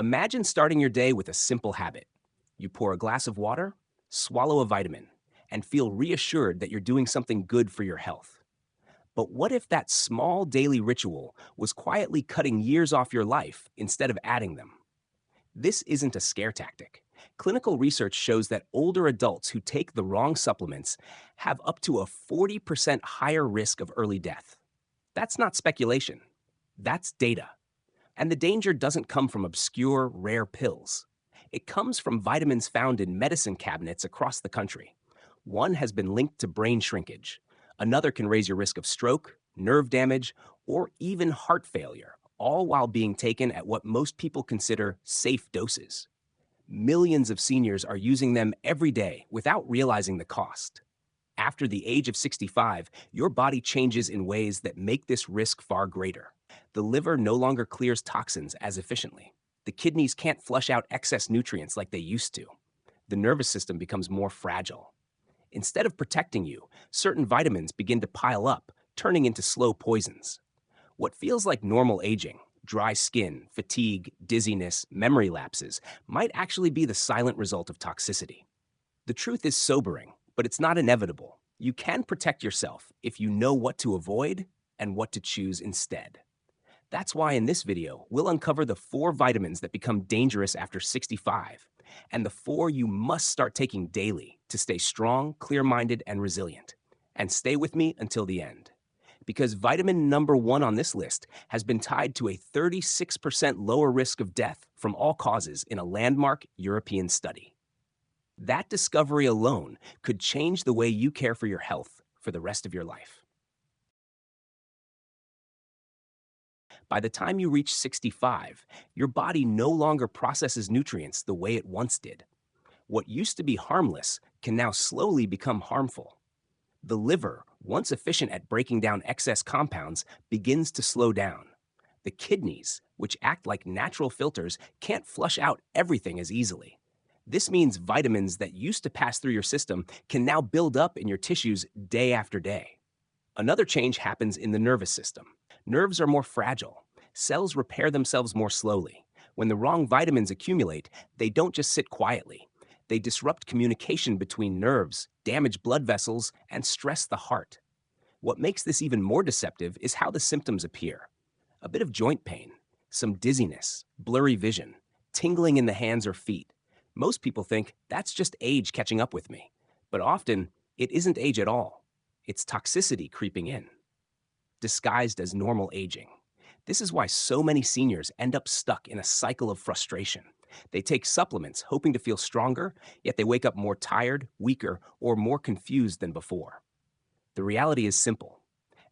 Imagine starting your day with a simple habit. You pour a glass of water, swallow a vitamin, and feel reassured that you're doing something good for your health. But what if that small daily ritual was quietly cutting years off your life instead of adding them? This isn't a scare tactic. Clinical research shows that older adults who take the wrong supplements have up to a 40% higher risk of early death. That's not speculation, that's data. And the danger doesn't come from obscure, rare pills. It comes from vitamins found in medicine cabinets across the country. One has been linked to brain shrinkage. Another can raise your risk of stroke, nerve damage, or even heart failure, all while being taken at what most people consider safe doses. Millions of seniors are using them every day without realizing the cost. After the age of 65, your body changes in ways that make this risk far greater. The liver no longer clears toxins as efficiently. The kidneys can't flush out excess nutrients like they used to. The nervous system becomes more fragile. Instead of protecting you, certain vitamins begin to pile up, turning into slow poisons. What feels like normal aging, dry skin, fatigue, dizziness, memory lapses, might actually be the silent result of toxicity. The truth is sobering, but it's not inevitable. You can protect yourself if you know what to avoid and what to choose instead. That's why in this video, we'll uncover the 4 vitamins that become dangerous after 65, and the 4 you must start taking daily to stay strong, clear-minded, and resilient. And stay with me until the end. Because vitamin number 1 on this list has been tied to a 36% lower risk of death from all causes in a landmark European study. That discovery alone could change the way you care for your health for the rest of your life. By the time you reach 65, your body no longer processes nutrients the way it once did. What used to be harmless can now slowly become harmful. The liver, once efficient at breaking down excess compounds, begins to slow down. The kidneys, which act like natural filters, can't flush out everything as easily. This means vitamins that used to pass through your system can now build up in your tissues day after day. Another change happens in the nervous system. Nerves are more fragile. Cells repair themselves more slowly. When the wrong vitamins accumulate, they don't just sit quietly. They disrupt communication between nerves, damage blood vessels, and stress the heart. What makes this even more deceptive is how the symptoms appear. A bit of joint pain, some dizziness, blurry vision, tingling in the hands or feet. Most people think that's just age catching up with me. But often, it isn't age at all. It's toxicity creeping in, disguised as normal aging. This is why so many seniors end up stuck in a cycle of frustration. They take supplements hoping to feel stronger, yet they wake up more tired, weaker, or more confused than before. The reality is simple.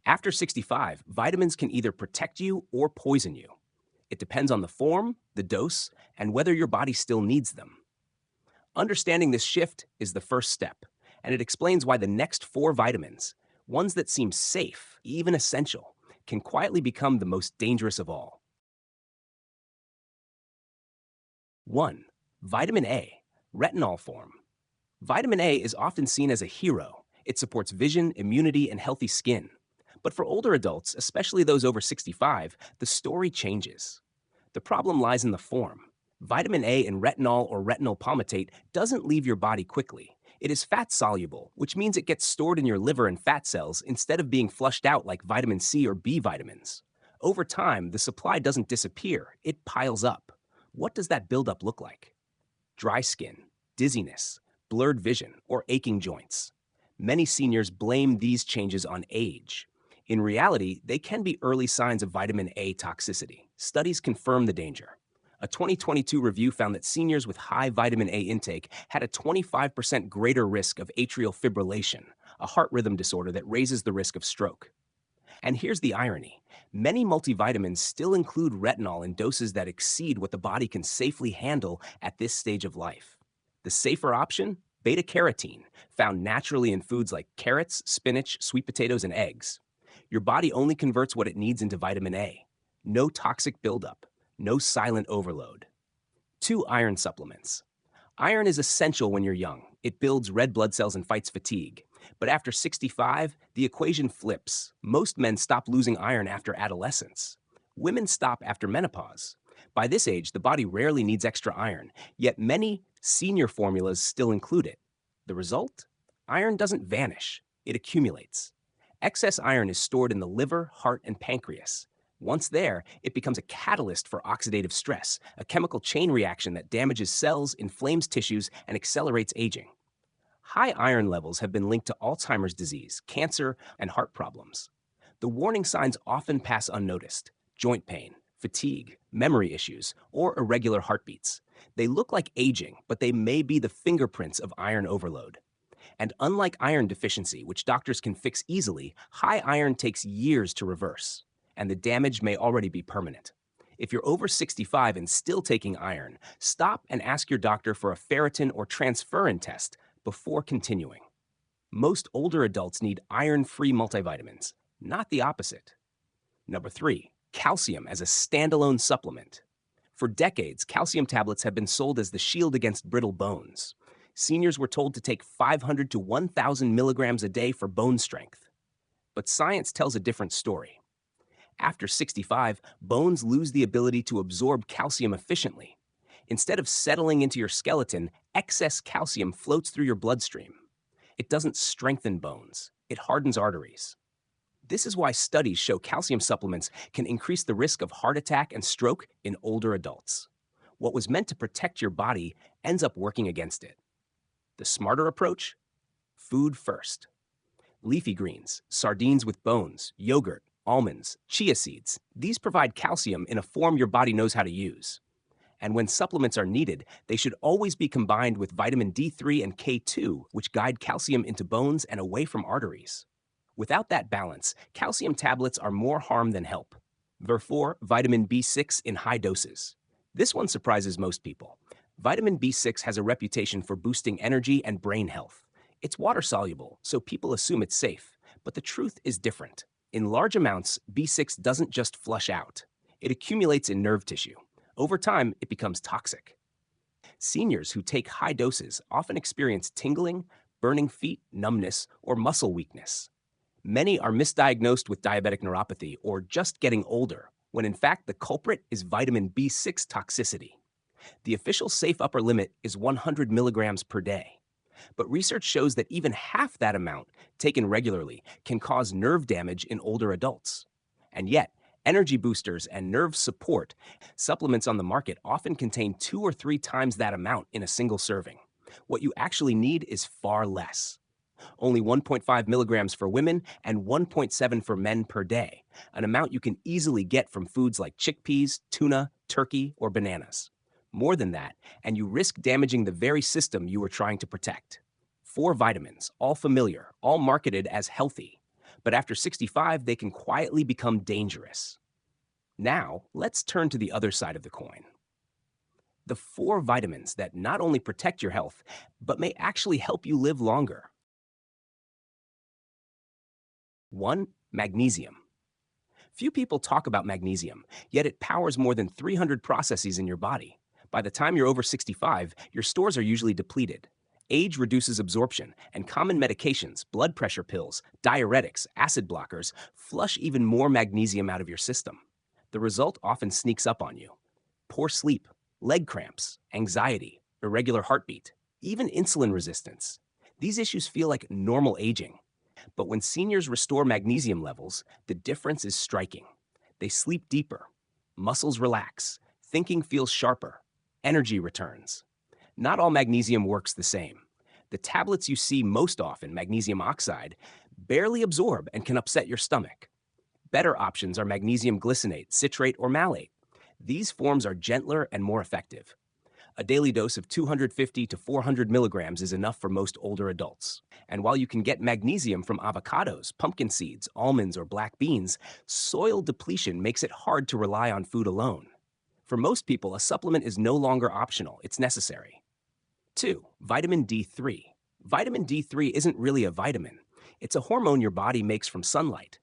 After 65, vitamins can either protect you or poison you. It depends on the form, the dose, and whether your body still needs them. Understanding this shift is the first step, and it explains why the next 4 vitamins, ones that seem safe, even essential, can quietly become the most dangerous of all. 1. Vitamin A, retinol form. Vitamin A is often seen as a hero. It supports vision, immunity, and healthy skin. But for older adults, especially those over 65, the story changes. The problem lies in the form. Vitamin A in retinol or retinol palmitate doesn't leave your body quickly. It is fat-soluble, which means it gets stored in your liver and fat cells instead of being flushed out like vitamin C or B vitamins. Over time, the supply doesn't disappear, it piles up. What does that buildup look like? Dry skin, dizziness, blurred vision, or aching joints. Many seniors blame these changes on age. In reality, they can be early signs of vitamin A toxicity. Studies confirm the danger. A 2022 review found that seniors with high vitamin A intake had a 25% greater risk of atrial fibrillation, a heart rhythm disorder that raises the risk of stroke. And here's the irony. Many multivitamins still include retinol in doses that exceed what the body can safely handle at this stage of life. The safer option? Beta-carotene, found naturally in foods like carrots, spinach, sweet potatoes, and eggs. Your body only converts what it needs into vitamin A. No toxic buildup, no silent overload. 2 iron supplements. Iron is essential when you're young. It builds red blood cells and fights fatigue. But after 65, the equation flips. Most men stop losing iron after adolescence. Women stop after menopause. By this age, the body rarely needs extra iron, yet many senior formulas still include it. The result? Iron doesn't vanish, it accumulates. Excess iron is stored in the liver, heart, and pancreas. Once there, it becomes a catalyst for oxidative stress, a chemical chain reaction that damages cells, inflames tissues, and accelerates aging. High iron levels have been linked to Alzheimer's disease, cancer, and heart problems. The warning signs often pass unnoticed: joint pain, fatigue, memory issues, or irregular heartbeats. They look like aging, but they may be the fingerprints of iron overload. And unlike iron deficiency, which doctors can fix easily, high iron takes years to reverse, and the damage may already be permanent. If you're over 65 and still taking iron, stop and ask your doctor for a ferritin or transferrin test before continuing. Most older adults need iron-free multivitamins, not the opposite. Number 3, calcium as a standalone supplement. For decades, calcium tablets have been sold as the shield against brittle bones. Seniors were told to take 500 to 1,000 milligrams a day for bone strength. But science tells a different story. After 65, bones lose the ability to absorb calcium efficiently. Instead of settling into your skeleton, excess calcium floats through your bloodstream. It doesn't strengthen bones, it hardens arteries. This is why studies show calcium supplements can increase the risk of heart attack and stroke in older adults. What was meant to protect your body ends up working against it. The smarter approach? Food first. Leafy greens, sardines with bones, yogurt, almonds, chia seeds. These provide calcium in a form your body knows how to use. And when supplements are needed, they should always be combined with vitamin D3 and K2, which guide calcium into bones and away from arteries. Without that balance, calcium tablets are more harm than help. Therefore, vitamin B6 in high doses. This one surprises most people. Vitamin B6 has a reputation for boosting energy and brain health. It's water-soluble, so people assume it's safe. But the truth is different. In large amounts, B6 doesn't just flush out. It accumulates in nerve tissue. Over time, it becomes toxic. Seniors who take high doses often experience tingling, burning feet, numbness, or muscle weakness. Many are misdiagnosed with diabetic neuropathy or just getting older, when in fact the culprit is vitamin B6 toxicity. The official safe upper limit is 100 milligrams per day. But research shows that even half that amount, taken regularly, can cause nerve damage in older adults. And yet, energy boosters and nerve support supplements on the market often contain 2 or 3 times that amount in a single serving. What you actually need is far less. Only 1.5 milligrams for women and 1.7 for men per day, an amount you can easily get from foods like chickpeas, tuna, turkey, or bananas. More than that, and you risk damaging the very system you were trying to protect. 4 vitamins, all familiar, all marketed as healthy. But after 65, they can quietly become dangerous. Now, let's turn to the other side of the coin. The 4 vitamins that not only protect your health, but may actually help you live longer. 1. Magnesium. Few people talk about magnesium, yet it powers more than 300 processes in your body. By the time you're over 65, your stores are usually depleted. Age reduces absorption, and common medications, blood pressure pills, diuretics, acid blockers, flush even more magnesium out of your system. The result often sneaks up on you. Poor sleep, leg cramps, anxiety, irregular heartbeat, even insulin resistance. These issues feel like normal aging. But when seniors restore magnesium levels, the difference is striking. They sleep deeper, muscles relax, thinking feels sharper, energy returns. Not all magnesium works the same. The tablets you see most often, magnesium oxide, barely absorb and can upset your stomach. Better options are magnesium glycinate, citrate, or malate. These forms are gentler and more effective. A daily dose of 250 to 400 milligrams is enough for most older adults. And while you can get magnesium from avocados, pumpkin seeds, almonds, or black beans, soil depletion makes it hard to rely on food alone. For most people, a supplement is no longer optional, it's necessary. 2. Vitamin D3. Vitamin D3 isn't really a vitamin. It's a hormone your body makes from sunlight.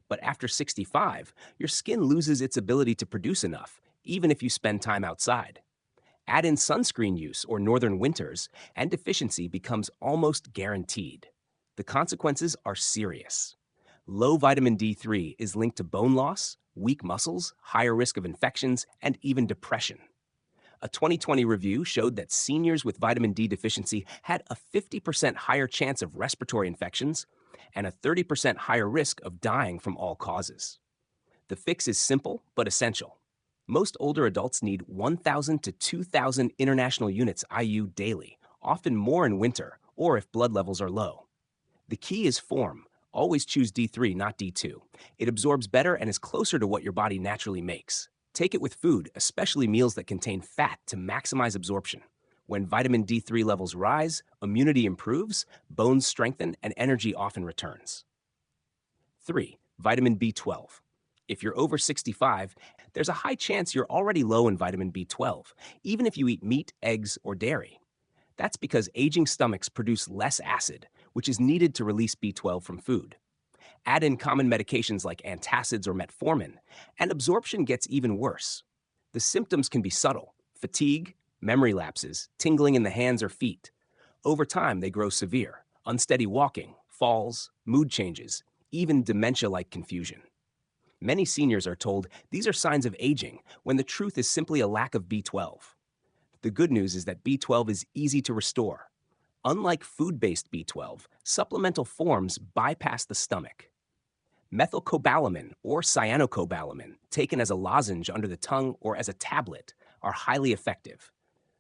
But after 65, your skin loses its ability to produce enough, even if you spend time outside. Add in sunscreen use or northern winters, and deficiency becomes almost guaranteed. The consequences are serious. Low vitamin D3 is linked to bone loss, weak muscles, higher risk of infections, and even depression. A 2020 review showed that seniors with vitamin D deficiency had a 50% higher chance of respiratory infections and a 30% higher risk of dying from all causes. The fix is simple but essential. Most older adults need 1,000 to 2,000 international units IU daily, often more in winter or if blood levels are low. The key is form. Always choose D3, not D2. It absorbs better and is closer to what your body naturally makes. Take it with food, especially meals that contain fat, to maximize absorption. When vitamin D3 levels rise, immunity improves, bones strengthen, and energy often returns. 3. Vitamin B12. If you're over 65, there's a high chance you're already low in vitamin B12, even if you eat meat, eggs, or dairy. That's because aging stomachs produce less acid, which is needed to release B12 from food. Add in common medications like antacids or metformin, and absorption gets even worse. The symptoms can be subtle: fatigue, memory lapses, tingling in the hands or feet. Over time, they grow severe: unsteady walking, falls, mood changes, even dementia-like confusion. Many seniors are told these are signs of aging when the truth is simply a lack of B12. The good news is that B12 is easy to restore. Unlike food-based B12, supplemental forms bypass the stomach. Methylcobalamin or cyanocobalamin, taken as a lozenge under the tongue or as a tablet, are highly effective.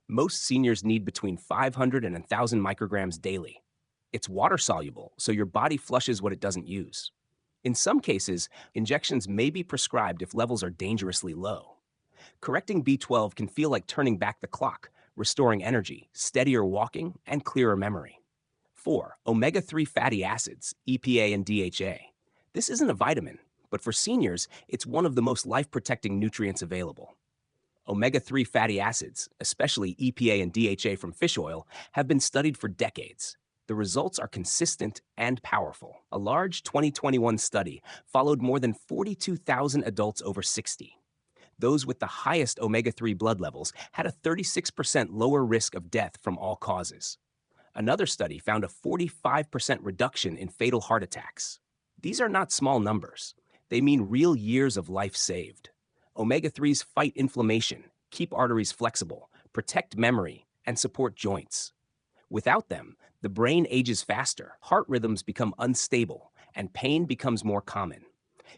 Most seniors need between 500 and 1,000 micrograms daily. It's water-soluble, so your body flushes what it doesn't use. In some cases, injections may be prescribed if levels are dangerously low. Correcting B12 can feel like turning back the clock, restoring energy, steadier walking, and clearer memory. 4. Omega-3 fatty acids, EPA and DHA. This isn't a vitamin, but for seniors, it's one of the most life-protecting nutrients available. Omega-3 fatty acids, especially EPA and DHA from fish oil, have been studied for decades. The results are consistent and powerful. A large 2021 study followed more than 42,000 adults over 60. Those with the highest omega-3 blood levels had a 36% lower risk of death from all causes. Another study found a 45% reduction in fatal heart attacks. These are not small numbers. They mean real years of life saved. Omega-3s fight inflammation, keep arteries flexible, protect memory, and support joints. Without them, the brain ages faster, heart rhythms become unstable, and pain becomes more common.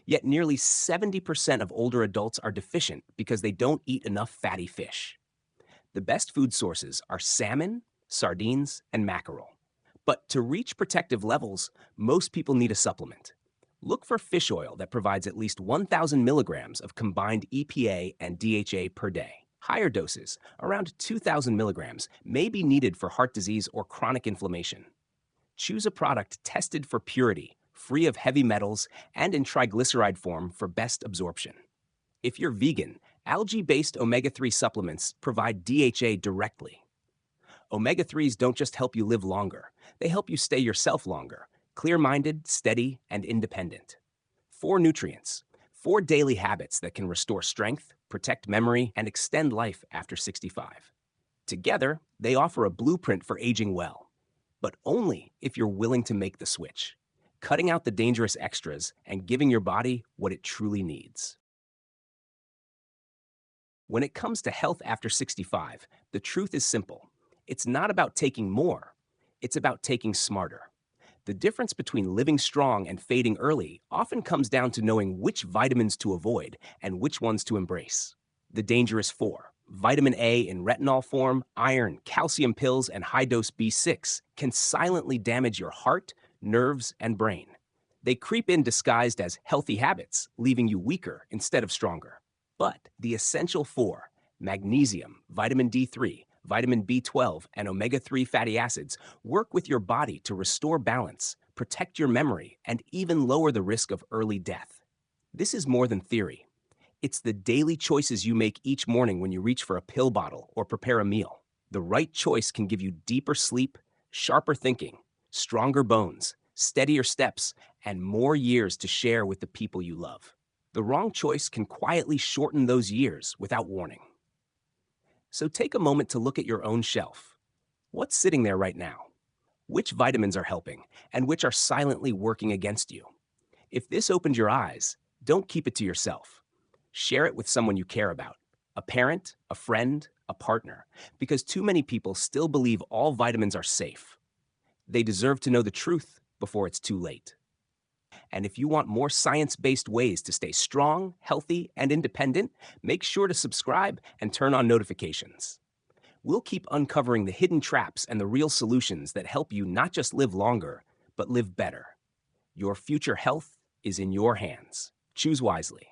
Yet nearly 70% of older adults are deficient because they don't eat enough fatty fish. The best food sources are salmon, sardines, and mackerel. But to reach protective levels, most people need a supplement. Look for fish oil that provides at least 1,000 milligrams of combined EPA and DHA per day. Higher doses, around 2,000 milligrams, may be needed for heart disease or chronic inflammation. Choose a product tested for purity, free of heavy metals, and in triglyceride form for best absorption. If you're vegan, algae-based omega-3 supplements provide DHA directly. Omega-3s don't just help you live longer, they help you stay yourself longer, clear-minded, steady, and independent. 4 nutrients, 4 daily habits that can restore strength, protect memory, and extend life after 65. Together, they offer a blueprint for aging well, but only if you're willing to make the switch, cutting out the dangerous extras and giving your body what it truly needs. When it comes to health after 65, the truth is simple. It's not about taking more, it's about taking smarter. The difference between living strong and fading early often comes down to knowing which vitamins to avoid and which ones to embrace. The dangerous 4, vitamin A in retinol form, iron, calcium pills, and high-dose B6 can silently damage your heart, nerves, and brain. They creep in disguised as healthy habits, leaving you weaker instead of stronger. But the essential 4, magnesium, vitamin D3, vitamin B12, and omega-3 fatty acids work with your body to restore balance, protect your memory, and even lower the risk of early death. This is more than theory. It's the daily choices you make each morning when you reach for a pill bottle or prepare a meal. The right choice can give you deeper sleep, sharper thinking, stronger bones, steadier steps, and more years to share with the people you love. The wrong choice can quietly shorten those years without warning. So take a moment to look at your own shelf. What's sitting there right now? Which vitamins are helping, and which are silently working against you? If this opened your eyes, don't keep it to yourself. Share it with someone you care about, a parent, a friend, a partner, because too many people still believe all vitamins are safe. They deserve to know the truth before it's too late. And if you want more science-based ways to stay strong, healthy, and independent, make sure to subscribe and turn on notifications. We'll keep uncovering the hidden traps and the real solutions that help you not just live longer, but live better. Your future health is in your hands. Choose wisely.